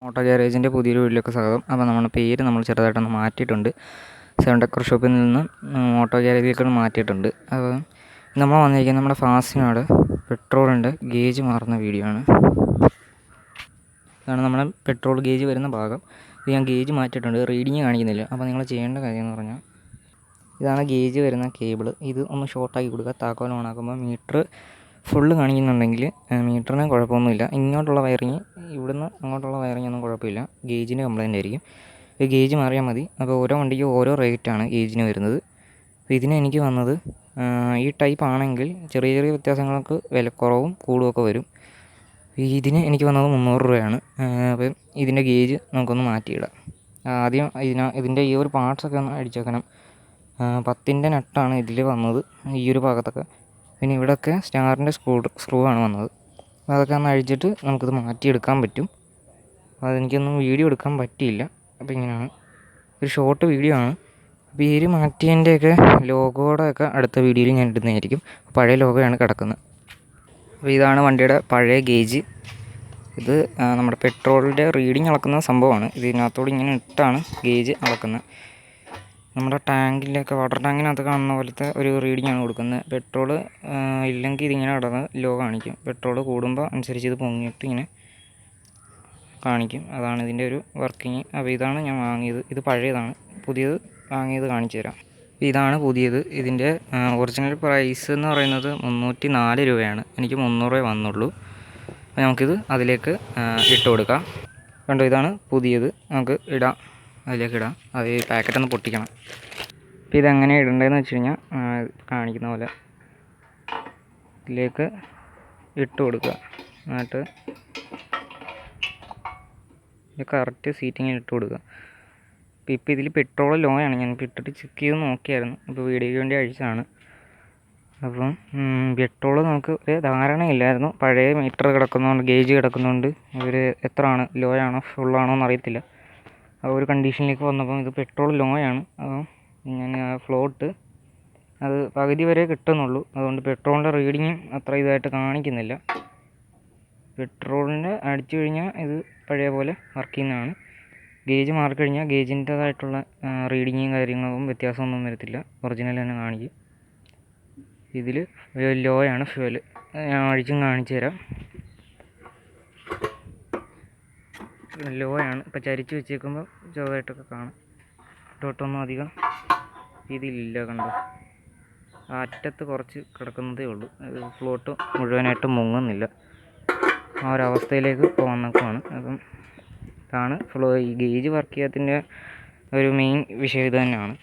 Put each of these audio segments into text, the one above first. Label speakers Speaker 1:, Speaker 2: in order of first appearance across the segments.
Speaker 1: Motto ഗാരേജിൻ്റെ പുതിയൊരു വീഡിയോയിലേക്ക് സ്വാഗതം. അപ്പോൾ നമ്മുടെ പേര് നമ്മൾ ചെറുതായിട്ടൊന്ന് മാറ്റിയിട്ടുണ്ട്. സെവൻ ഡെക്കർ ഷോപ്പിൽ നിന്ന് മോട്ടോ ഗാരേജിലേക്ക് മാറ്റിയിട്ടുണ്ട്. അപ്പോൾ നമ്മൾ വന്നിരിക്കുന്നത് നമ്മുടെ ഫാസിനോട് പെട്രോളിൻ്റെ ഗേജ് മാറുന്ന വീഡിയോ ആണ്. ഇതാണ് നമ്മുടെ പെട്രോൾ ഗേജ് വരുന്ന ഭാഗം. ഇത് ഞാൻ ഗേജ് മാറ്റിയിട്ടുണ്ട്, റീഡിങ് കാണിക്കുന്നില്ല. അപ്പോൾ നിങ്ങൾ ചെയ്യേണ്ട കാര്യം എന്ന് പറഞ്ഞാൽ, ഇതാണ് ഗേജ് വരുന്ന കേബിൾ. ഇത് ഒന്ന് ഷോർട്ടാക്കി കൊടുക്കുക. താക്കോൽ ഓണാക്കുമ്പോൾ മീറ്റർ ഫുള്ള് കാണിക്കുന്നുണ്ടെങ്കിൽ മീറ്ററിന് കുഴപ്പമൊന്നുമില്ല. ഇങ്ങോട്ടുള്ള വയറിങ്, ഇവിടുന്ന് അങ്ങോട്ടുള്ള വയറിങ് ഒന്നും കുഴപ്പമില്ല, ഗേജിന് കംപ്ലൈൻ്റ് ആയിരിക്കും. ഈ ഗേജ് മാറിയാൽ മതി. അപ്പോൾ ഓരോ വണ്ടിക്ക് ഓരോ റേറ്റാണ് ഗേജിന് വരുന്നത്. അപ്പോൾ ഇതിന് എനിക്ക് വന്നത് ഈ ടൈപ്പ് ആണെങ്കിൽ ചെറിയ ചെറിയ വ്യത്യാസങ്ങൾക്ക് വിലക്കുറവും കൂടുമൊക്കെ വരും. ഇതിന് എനിക്ക് വന്നത് 300 രൂപയാണ്. അപ്പം ഇതിൻ്റെ ഗേജ് നമുക്കൊന്ന് മാറ്റിയിടാം. ആദ്യം ഇതിൻ്റെ ഈ ഒരു പാർട്സൊക്കെ ഒന്ന് അടിച്ചേക്കണം. 10-ൻ്റെ നട്ടാണ് ഇതിൽ വന്നത്, ഈ ഒരു ഭാഗത്തൊക്കെ. പിന്നെ ഇവിടെയൊക്കെ സ്റ്റാറിൻ്റെ സ്ക്രൂ ആണ് വന്നത്. അപ്പോൾ അതൊക്കെ ഒന്ന് അഴിച്ചിട്ട് നമുക്കിത് മാറ്റിയെടുക്കാൻ പറ്റും. അപ്പോൾ അതെനിക്കൊന്നും വീഡിയോ എടുക്കാൻ പറ്റിയില്ല. അപ്പോൾ ഇങ്ങനെയാണ് ഒരു ഷോർട്ട് വീഡിയോ ആണ്. പേര് മാറ്റിയതിൻ്റെയൊക്കെ ലോഗോയുടെയൊക്കെ അടുത്ത വീഡിയോയിൽ ഞാൻ ഇടുന്നതായിരിക്കും. പഴയ ലോഗോയാണ് കിടക്കുന്നത്. അപ്പോൾ ഇതാണ് വണ്ടിയുടെ പഴയ ഗേജ്. ഇത് നമ്മുടെ പെട്രോളിൻ്റെ റീഡിങ് അളക്കുന്ന സംഭവമാണ്. ഇതിനകത്തോട് ഇങ്ങനെ ഇട്ടാണ് ഗേജ് അളക്കുന്നത്. നമ്മുടെ ടാങ്കിലൊക്കെ, വാട്ടർ ടാങ്കിനകത്ത് കാണുന്ന പോലത്തെ ഒരു റീഡിങ്ങാണ് കൊടുക്കുന്നത്. പെട്രോൾ ഇല്ലെങ്കിൽ ഇതിങ്ങനെ കിടന്ന് ലോ കാണിക്കും. പെട്രോൾ കൂടുമ്പോൾ അനുസരിച്ച് ഇത് പൊങ്ങിയിട്ട് ഇങ്ങനെ കാണിക്കും. അതാണ് ഇതിൻ്റെ ഒരു വർക്കിങ്. അപ്പോൾ ഇതാണ് ഞാൻ വാങ്ങിയത്. ഇത് പഴയതാണ്. പുതിയത് വാങ്ങിയത് കാണിച്ചു തരാം. ഇതാണ് പുതിയത്. ഇതിൻ്റെ ഒറിജിനൽ പ്രൈസ് എന്ന് പറയുന്നത് 304 രൂപയാണ്. എനിക്ക് 300 രൂപ വന്നുള്ളൂ. അപ്പോൾ നമുക്കിത് അതിലേക്ക് ഇട്ട് കൊടുക്കാം. കണ്ടോ, ഇതാണ് പുതിയത്. നമുക്ക് ഇടാം, അതിലേക്ക് ഇടാം. അത് ഈ പാക്കറ്റൊന്ന് പൊട്ടിക്കണം. അപ്പോൾ ഇതെങ്ങനെ ഇടേണ്ടതെന്ന് വെച്ച് കഴിഞ്ഞാൽ കാണിക്കുന്ന പോലെ ഇതിലേക്ക് ഇട്ട് കൊടുക്കുക. എന്നിട്ട് ഇത് കറക്റ്റ് സീറ്റിങ്ങിൽ ഇട്ട് കൊടുക്കുക. ഇപ്പോൾ ഇതിൽ പെട്രോൾ ലോ ആണ്. ഞാൻ ഇട്ടിട്ട് ചെക്ക് ചെയ്ത് നോക്കിയായിരുന്നു. അപ്പോൾ വീഡിയോയ്ക്ക് വേണ്ടി അഴിച്ചതാണ്. അപ്പം പെട്രോൾ നമുക്ക് ഒരു ധാരണയില്ലായിരുന്നു. പഴയ മീറ്റർ കിടക്കുന്നതുകൊണ്ട്, ഗേജ് കിടക്കുന്നതുകൊണ്ട് ഇവർ എത്ര ആണ്, ലോ ആണോ ഫുള്ളാണോ എന്നറിയത്തില്ല. ആ ഒരു കണ്ടീഷനിലേക്ക് വന്നപ്പോൾ ഇത് പെട്രോൾ ലോ ആണ്. അപ്പം ഞാൻ ഫ്ലോട്ട് അത് പകുതി വരെ കിട്ടുന്നുള്ളൂ. അതുകൊണ്ട് പെട്രോളിൻ്റെ റീഡിങ് അത്ര ഇതായിട്ട് കാണിക്കുന്നില്ല. പെട്രോളിൻ്റെ അടിച്ചു കഴിഞ്ഞാൽ ഇത് പഴയ പോലെ വർക്ക് ചെയ്യുന്നതാണ്. ഗേജ് മാറിക്കഴിഞ്ഞാൽ ഗേജിൻ്റേതായിട്ടുള്ള റീഡിങ്ങും കാര്യങ്ങളും വ്യത്യാസമൊന്നും വരത്തില്ല, ഒറിജിനൽ തന്നെ കാണിക്കും. ഇതിൽ ലോ ആണ് ഫ്യൂവൽ. ഞാൻ അടിച്ചും കാണിച്ചു തരാം. ലോ ആണ്. ഇപ്പോൾ ചരിച്ച് വെച്ചേക്കുമ്പോൾ ചെറുതായിട്ടൊക്കെ കാണാം. ഡോട്ടൊന്നും അധികം ഇതിലില്ല. കണ്ടോ, ആ അറ്റത്ത് കുറച്ച് കിടക്കുന്നതേ ഉള്ളൂ. ഫ്ലോട്ട് മുഴുവനായിട്ട് മുങ്ങുന്നില്ല. ആ ഒരവസ്ഥയിലേക്ക് വന്നേക്കുവാണ്. അപ്പം ഇതാണ് ഈ ഗേജ് വർക്ക് ചെയ്യാത്തതിൻ്റെ ഒരു മെയിൻ വിഷയം ഇത് തന്നെയാണ്.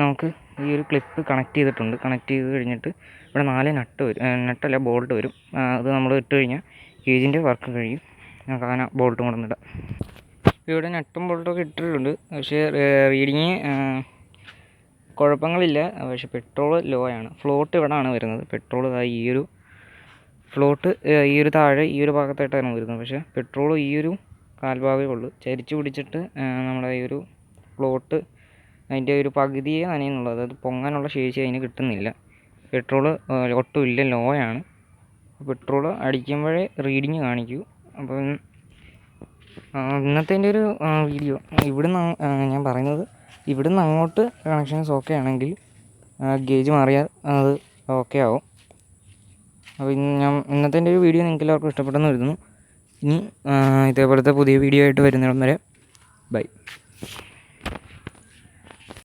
Speaker 1: നമുക്ക് ഈ ഒരു ക്ലിപ്പ് കണക്ട് ചെയ്തിട്ടുണ്ട്. കണക്ട് ചെയ്ത് കഴിഞ്ഞിട്ട് ഇവിടെ 4 നട്ട് വരും, നട്ടല്ല ബോൾട്ട് വരും. അത് നമ്മൾ ഇട്ട് കഴിഞ്ഞാൽ ഗേജിൻ്റെ വർക്ക് കഴിയും. നമുക്ക് അങ്ങനെ ബോൾട്ടും കൂടെ ഇടാം. ഇവിടെ നട്ടും ബോൾട്ടൊക്കെ ഇട്ടിട്ടുണ്ട്. പക്ഷേ റീഡിങ് കുഴപ്പങ്ങളില്ല. പക്ഷേ പെട്രോൾ ലോ ആണ്. ഫ്ലോട്ട് ഇവിടെയാണ് വരുന്നത്. പെട്രോൾ ഈ ഒരു ഫ്ലോട്ട് ഈ ഒരു താഴെ ഈ ഒരു ഭാഗത്തായിട്ടാണ് വരുന്നത്. പക്ഷേ പെട്രോൾ ഈ ഒരു കാൽഭാഗമേ ഉള്ളൂ. ചരിച്ച് പിടിച്ചിട്ട് നമ്മുടെ ഈ ഒരു ഫ്ലോട്ട് അതിൻ്റെ ഒരു പകുതിയെ നനയുന്നുള്ളത്. അതായത് പൊങ്ങാനുള്ള ശേഷി അതിന് കിട്ടുന്നില്ല. പെട്രോൾ ഒട്ടുമില്ല, ലോ ആണ്. പെട്രോൾ അടിക്കുമ്പോഴേ റീഡിങ് കാണിക്കൂ. അപ്പം ഇന്നത്തെ ഒരു വീഡിയോ ഇവിടുന്ന് ഞാൻ പറയുന്നത്, ഇവിടുന്ന് അങ്ങോട്ട് കണക്ഷൻസ് ഓക്കെ ആണെങ്കിൽ ഗേജ് മാറിയാൽ അത് ഓക്കെ ആവും. അപ്പോൾ ഇന്നത്തെ ഒരു വീഡിയോ നിങ്ങൾക്ക് എല്ലാവർക്കും ഇഷ്ടപ്പെട്ടെന്ന് വരുന്നു. ഇനി ഇതേപോലത്തെ പുതിയ വീഡിയോ ആയിട്ട് വരുന്നിടം വരെ ബൈ.